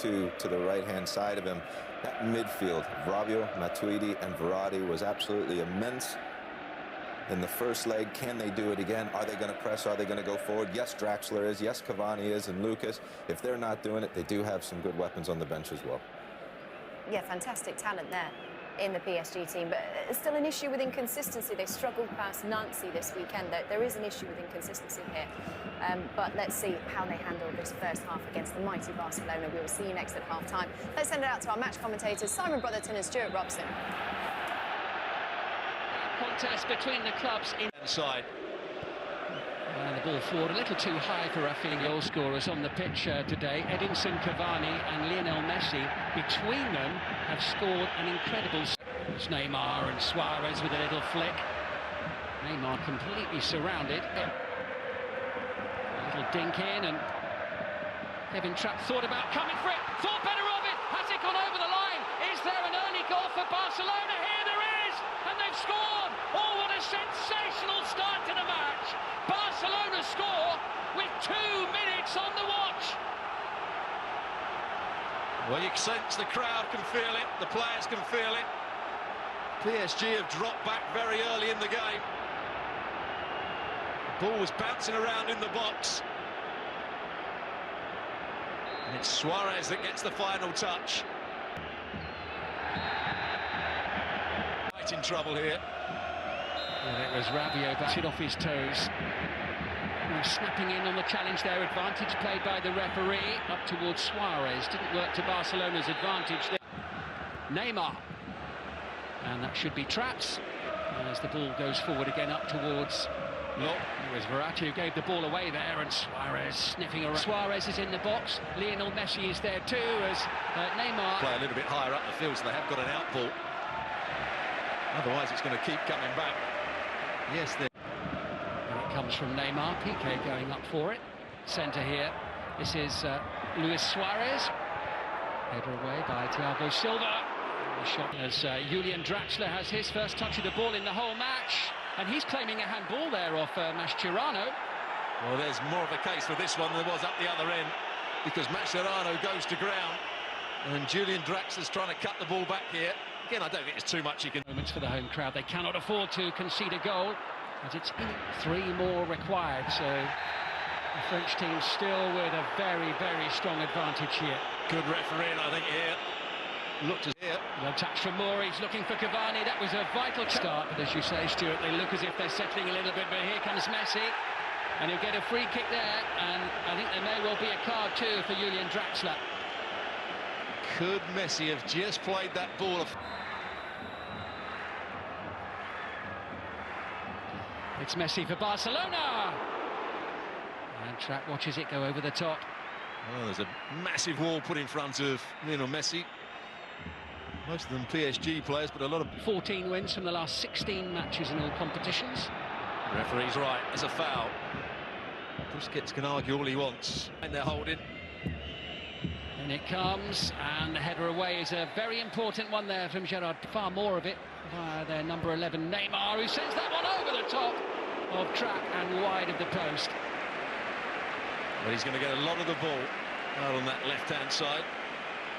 to the right-hand side of him. That midfield, Rabiot, Matuidi, and Verratti was absolutely immense in the first leg. Can they do it again? Are they going to press? Are they going to go forward? Yes, Draxler is. Yes, Cavani is, and Lucas. If they're not doing it, they do have some good weapons on the bench as well. Yeah, fantastic talent there in the PSG team, but it's still an issue with inconsistency. They struggled past Nancy this weekend. There is an issue with inconsistency here, but let's see how they handle this first half against the mighty Barcelona. We will see you next at half-time. Let's send it out to our match commentators, Simon Brotherton and Stuart Robson. Contest between the clubs inside. And the ball forward a little too high for Rafinha. Goal scorers on the pitch today. Edinson Cavani and Lionel Messi, between them, have scored an incredible... It's Neymar and Suarez with a little flick. Neymar completely surrounded. A little dink in, and Kevin Trapp thought about coming for it. Thought better of it. Has it gone over the line? Is there an early goal for Barcelona? Here there is! And they've scored! Oh, what a sensational start to the match! Barcelona score with 2 minutes on the watch. Well, you can sense the crowd can feel it, the players can feel it. PSG have dropped back very early in the game. The ball was bouncing around in the box. And it's Suarez that gets the final touch. Right in trouble here. Well, it was Rabiot batted off his toes. Snapping in on the challenge there. Advantage played by the referee. Up towards Suarez. Didn't work to Barcelona's advantage there. Neymar. And that should be Traps. As the ball goes forward again up towards... No, it was Verratti who gave the ball away there, and Suarez sniffing around. Suarez is in the box. Lionel Messi is there too, as Neymar... Play a little bit higher up the field, so they have got an out ball. Otherwise, it's going to keep coming back. Yes, they... It comes from Neymar. Piqué going up for it. Centre here. This is Luis Suarez. Header away by Thiago Silva. The shot as Julian Draxler has his first touch of the ball in the whole match. And he's claiming a handball there off Mascherano. Well, there's more of a case for this one than there was up the other end, because Mascherano goes to ground and Julian Draxler's trying to cut the ball back here. Again, I don't think it's too much you can... Moments for the home crowd. They cannot afford to concede a goal, as it's 3 more required. So the French team still with a very, very strong advantage here. Good refereeing, I think, here. Looked as here. No touch from Moore, he's looking for Cavani. That was a vital start, but as you say, Stuart, they look as if they're settling a little bit, but here comes Messi, and he'll get a free kick there, and I think there may well be a card too for Julian Draxler. Could Messi have just played that ball? It's Messi for Barcelona, and Trapp watches it go over the top. Oh, there's a massive wall put in front of Lionel Messi. Most of them PSG players, but a lot of... 14 wins from the last 16 matches in all competitions. The referee's right, there's a foul. Busquets can argue all he wants. And they're holding. And it comes, and the header away is a very important one there from Gerard. Far more of it via their number 11, Neymar, who sends that one over the top of Trapp and wide of the post. But he's going to get a lot of the ball out on that left-hand side.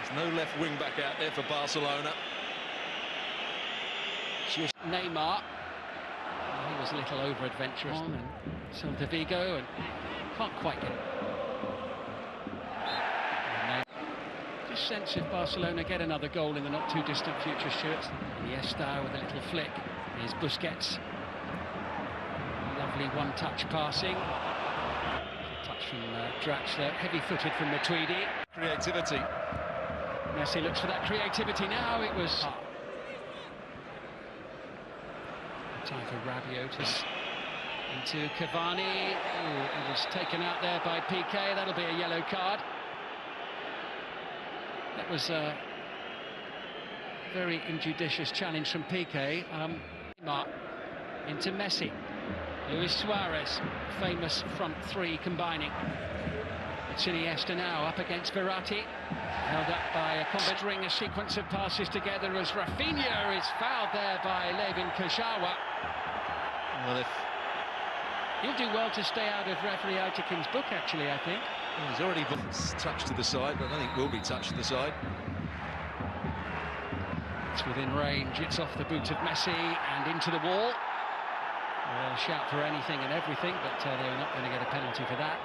There's no left wing-back out there for Barcelona. Just Neymar. He was a little over-adventurous. And Celta Vigo, and can't quite get it. Just sense if Barcelona get another goal in the not-too-distant future, Stuart. Iniesta with a little flick. Here's Busquets. Lovely one-touch passing. Touch from Draxler. Heavy-footed from Matuidi. Creativity. Messi looks for that creativity now. It was time for Rabiot into Cavani. Oh, it was taken out there by Piqué. That'll be a yellow card. That was a very injudicious challenge from Piqué. Into Messi. Luis Suarez, famous front three combining. It's Iniesta now up against Verratti. Held up by a string a sequence of passes together as Rafinha is fouled there by Levin Kujawa. Well, if He'll do well to stay out of referee Aiteking's book, actually, I think. Well, he's already touched to the side, but I think will be touched to the side. It's within range, it's off the boot of Messi and into the wall. They'll shout for anything and everything, but they're not going to get a penalty for that.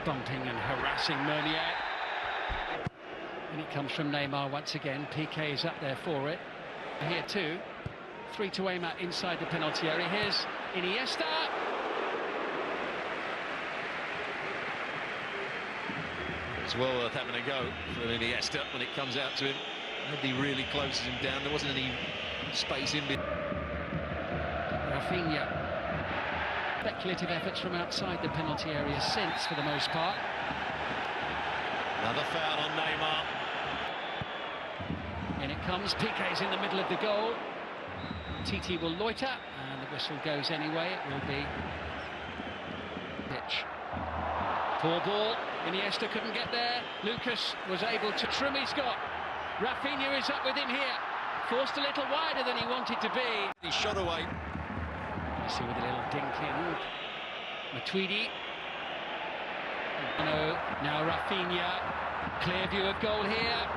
Bumping and harassing Meunier. And it comes from Neymar once again. Piqué is up there for it. Here too. 3 to aim at inside the penalty area. Here's Iniesta. It's well worth having a go for Iniesta when it comes out to him. Nobody really closes him down. There wasn't any space in between. Rafinha. Speculative efforts from outside the penalty area since, for the most part. Another foul on Neymar. In it comes. Piqué's in the middle of the goal. Titi will loiter, and the whistle goes anyway. It will be pitch. Poor ball. Iniesta couldn't get there. Lucas was able to trim. He's got. Rafinha is up with him here. Forced a little wider than he wanted to be. He shot away. Messi with a little dink in. Matuidi. Now Rafinha. Clear view of goal here.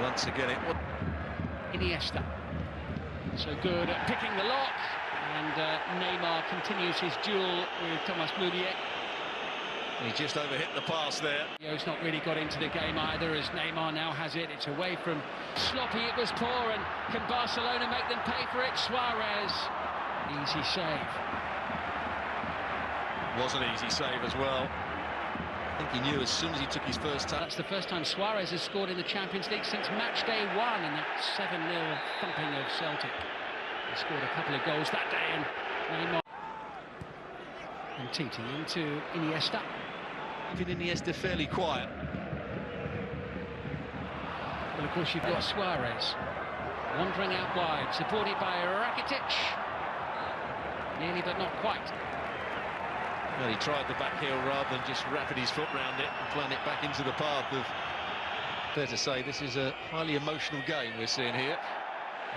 Once again, it was Iniesta. So good at picking the lock. And Neymar continues his duel with Thomas Meunier. He just overhit the pass there. He's not really got into the game either, as Neymar now has it. It's away from Sloppy. It was poor, and can Barcelona make them pay for it? Suarez. Easy save. Was an easy save as well. I think he knew as soon as he took his first touch. That's the first time Suarez has scored in the Champions League since match day 1, and that 7-0 thumping of Celtic. He scored a couple of goals that day, and Neymar. And Titi into Iniesta. Even Iniesta fairly quiet. Well, of course, you've got Suarez wandering out wide, supported by Rakitic. Nearly, but not quite. Well, he tried the back heel rather than just wrapping his foot round it and playing it back into the path of... Fair to say, this is a highly emotional game we're seeing here.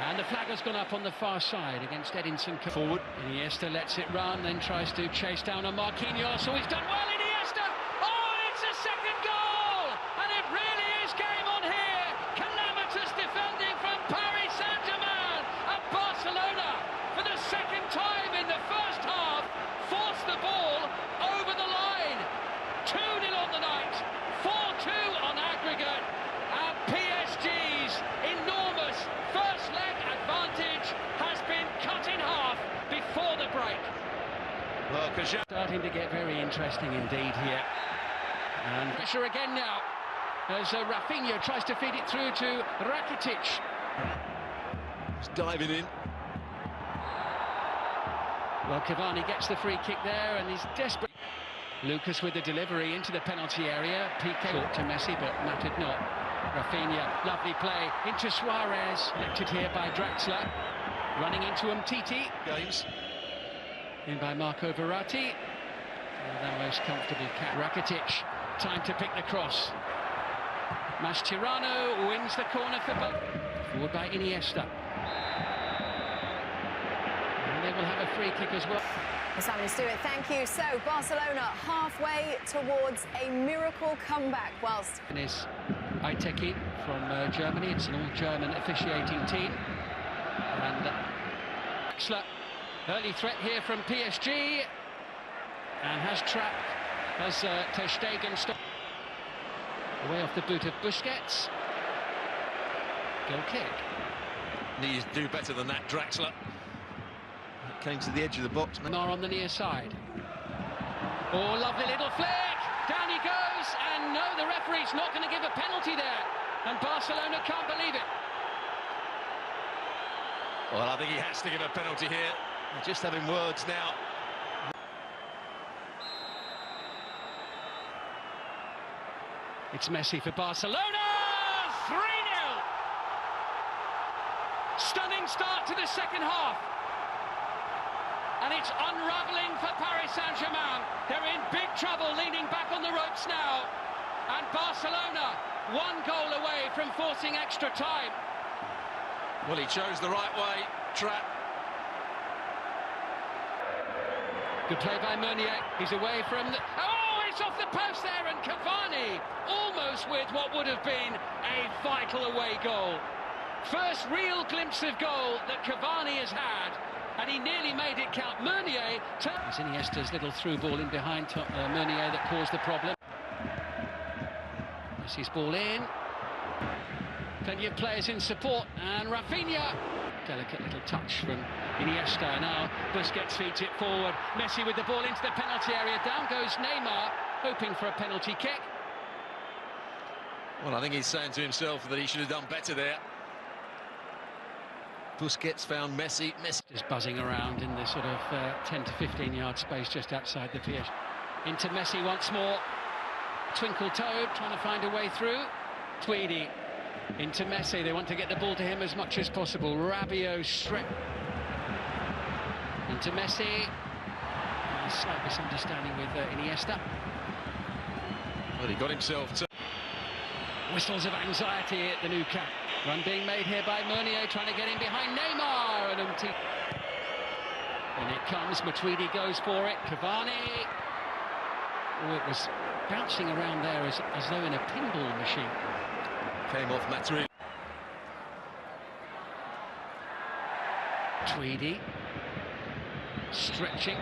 And the flag has gone up on the far side against Edinson. Forward. Iniesta lets it run, then tries to chase down on Marquinhos. So he's done well, Iniesta! Oh, it's a second goal! And it really is game on here! Calamitous defending from Paris Saint-Germain! And Barcelona, for the second time in the first half, forced the ball over the line. 2-0 on the night, 4-2 on aggregate. And PSG's enormous first leg advantage has been cut in half before the break. Well, Starting to get very interesting indeed here. And pressure again now as Rafinha tries to feed it through to Rakitic. He's diving in. Well, Cavani gets the free kick there and he's desperate. Lucas with the delivery into the penalty area. Piqué short to Messi, but mattered not. Rafinha, lovely play into Suarez. Collected here by Draxler. Running into Umtiti. Games. In by Marco Verratti. The most comfortable catch. Rakitic, time to pick the cross. Mascherano wins the corner for both. Forward by Iniesta. And they will have a free kick as well. Simon Stewart, thank you. So, Barcelona halfway towards a miracle comeback, whilst... And is Aitekin from Germany. It's an all-German officiating team. And Draxler, early threat here from PSG. And has trapped, has Ter Stegen stopped. Away off the boot of Busquets. Goal kick. Needs to do better than that, Draxler. Came to the edge of the box. Neymar on the near side. Oh, lovely little flick. Down he goes, and no, the referee's not going to give a penalty there. And Barcelona can't believe it. Well, I think he has to give a penalty here. They're just having words now. It's Messi for Barcelona. 3-0. Stunning start to the second half. And it's unravelling for Paris Saint-Germain. They're in big trouble, leaning back on the ropes now. And Barcelona, 1 goal away from forcing extra time. Well, he chose the right way, Trapp. Good play by Meunier. He's away from the... Oh, it's off the post there, and Cavani almost with what would have been a vital away goal. First real glimpse of goal that Cavani has had, and he nearly made it count. Meunier... It's Iniesta's little through ball in behind Meunier that caused the problem. Messi's ball in. Plenty of players in support, and Rafinha. Delicate little touch from Iniesta. Now Busquets feeds it forward. Messi with the ball into the penalty area. Down goes Neymar, hoping for a penalty kick. Well, I think he's saying to himself that he should have done better there. Busquets found Messi. Messi just buzzing around in the sort of 10 to 15 yard space just outside the pitch. Into Messi once more. Twinkle-toed, trying to find a way through. Tweedy into Messi. They want to get the ball to him as much as possible. Rabiot strip into Messi. A slight misunderstanding with Iniesta. Well, he got himself to... Whistles of anxiety at the Nou Camp. Run being made here by Meunier, trying to get in behind Neymar. And it comes. Matuidi goes for it. Cavani. Oh, it was bouncing around there as though in a pinball machine. Came off Matuidi. Tweedy stretching,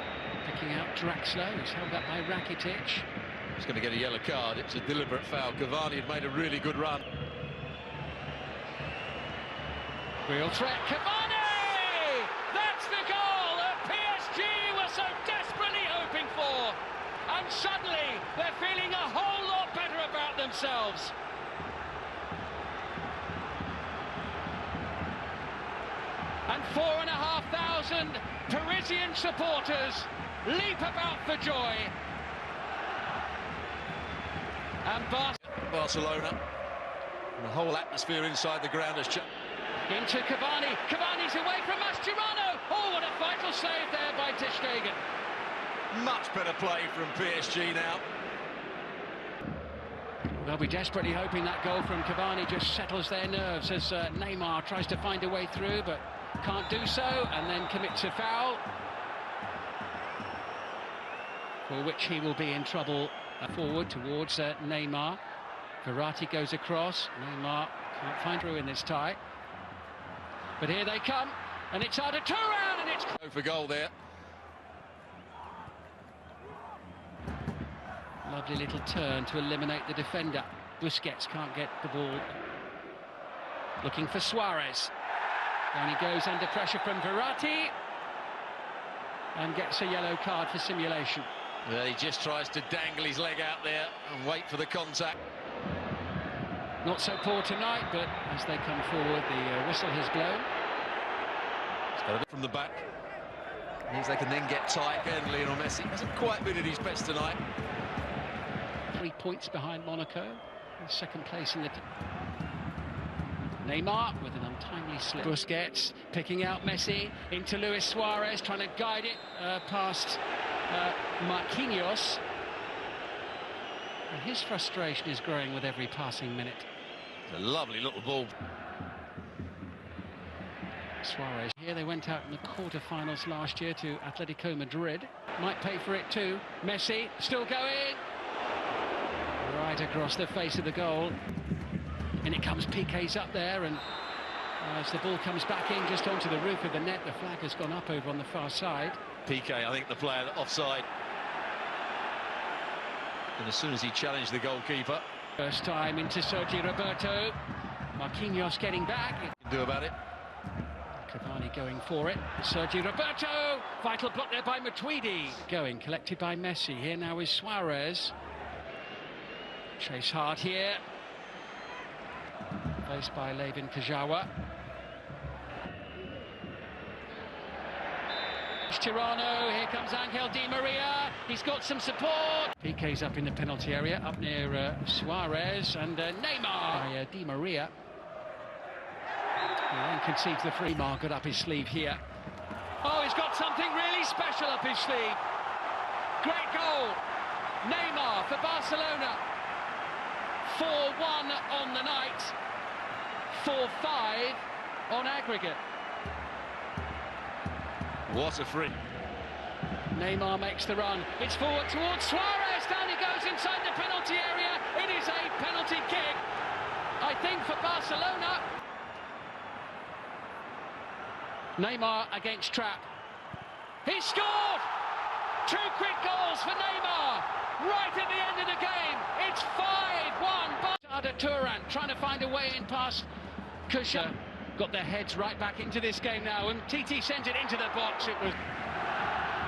picking out Draxler, who's held up by Rakitic. He's going to get a yellow card. It's a deliberate foul. Cavani had made a really good run. Real threat, Cavani! That's the goal that PSG were so desperately hoping for. And suddenly they're feeling a whole lot better about themselves. And 4,500 Parisian supporters leap about for joy. And Barcelona, and the whole atmosphere inside the ground has changed. Into Cavani. Cavani's away from Mascherano. Oh, what a vital save there by Ter Stegen. Much better play from PSG now. They'll be desperately hoping that goal from Cavani just settles their nerves as Neymar tries to find a way through, but can't do so, and then commits a foul, for which he will be in trouble. Forward towards Neymar. Verratti goes across. Neymar can't find through in this tie. But here they come, and it's Arda Turan, and it's... Go for goal there. Lovely little turn to eliminate the defender. Busquets can't get the ball. Looking for Suarez. Down he goes under pressure from Verratti. And gets a yellow card for simulation. Well, he just tries to dangle his leg out there and wait for the contact. Not so poor tonight, but as they come forward, the whistle has blown. It's got a bit from the back. Means they can then get tight again. Lionel Messi hasn't quite been at his best tonight. 3 points behind Monaco, in second place in the... Neymar with an untimely slip. Busquets picking out Messi into Luis Suarez, trying to guide it past Marquinhos. And his frustration is growing with every passing minute. It's a lovely little ball. Suarez. Here they went out in the quarter-finals last year to Atletico Madrid. Might pay for it too. Messi still going. Right across the face of the goal. And it comes, Piqué's up there, and as the ball comes back in just onto the roof of the net, the flag has gone up over on the far side. Piqué, I think, the player offside. And as soon as he challenged the goalkeeper... First time into Sergi Roberto. Marquinhos getting back. What can do about it? Cavani going for it. Sergi Roberto! Vital block there by Matuidi. Going, collected by Messi. Here now is Suarez. Chase hard here. Faced by Levin Kajawa. Tirano, here comes Angel Di Maria, he's got some support. Piqué's up in the penalty area, up near Suarez, and Neymar by Di Maria. He then concedes the free. Neymar got up his sleeve here. Oh, he's got something really special up his sleeve. Great goal. Neymar for Barcelona. 4-1 on the night. 4-5 on aggregate. What a free. Neymar makes the run. It's forward towards Suarez. Down he goes inside the penalty area. It is a penalty kick, I think, for Barcelona. Neymar against Trapp. He scored! 2 quick goals for Neymar. Right at the end of the game. It's 5-1. Arda Turan trying to find a way in past Kusha. Got their heads right back into this game now, and TT sent it into the box. It was.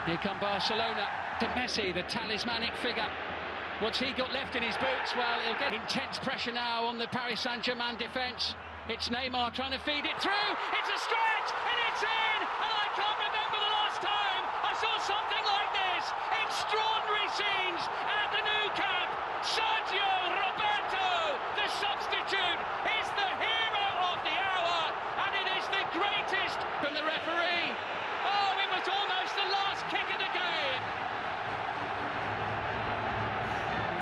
Here come Barcelona to Messi, the talismanic figure. What's he got left in his boots? Well, he'll get intense pressure now on the Paris Saint-Germain defence. It's Neymar trying to feed it through. It's a stretch, and it's in! And I can't remember the last time I saw something like this. Extraordinary scenes at the Nou Camp. Sergio Roberto, the substitute, is the hero of the hour, and it is the greatest from the referee. Oh, it was almost the last kick of the game.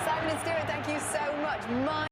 Simon and Stuart, thank you so much.